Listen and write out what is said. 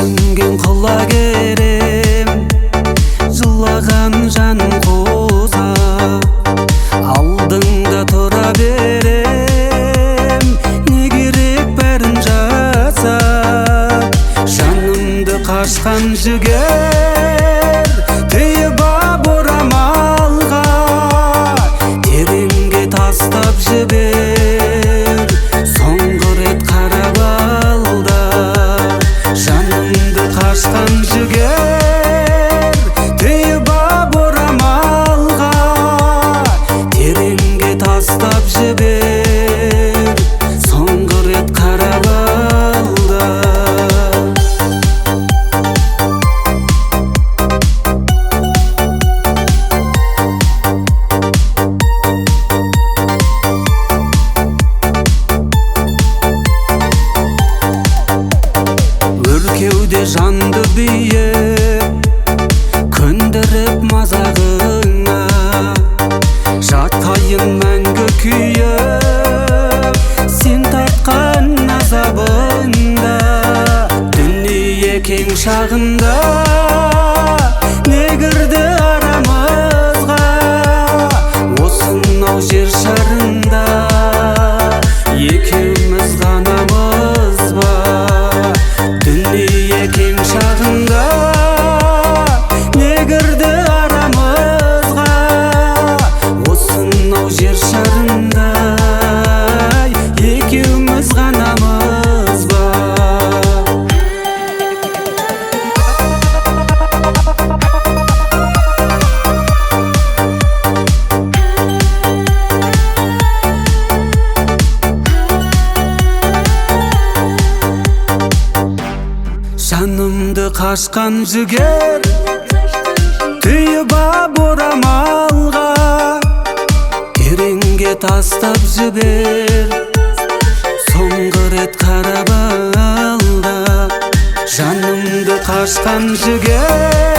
Сүрінген құлагерім, жылаған жаным қоза, алдыңда тұра берем, не керек бәрін жасап. Жанымды қашқан жігер, түйіп ап орамалға, тереңге тастап жібер, соңғы рет қарап ал да. Жанымды қашқан жігер, түйіп ап орамалға, тереңге тастап жібер, соңғы рет қарап ал да. Өркеуде жанды биіп, көндіріп мазағыңа, жатайын мәңгі күйіп, сен тартқан азабыңда. Дүние кең шағында не кірді арамызға, осынау жер шарында екеуміз ғанамыз ба. Дүние кең шағында не кірді арамызға, осынау жер шарында екеуміз ғанамыз ба. Жанымды қашқан жігер, түйіп ап орамалға, тереңге тастап жібер, соңғы рет қарап ал да. Жанымды қашқан жігер,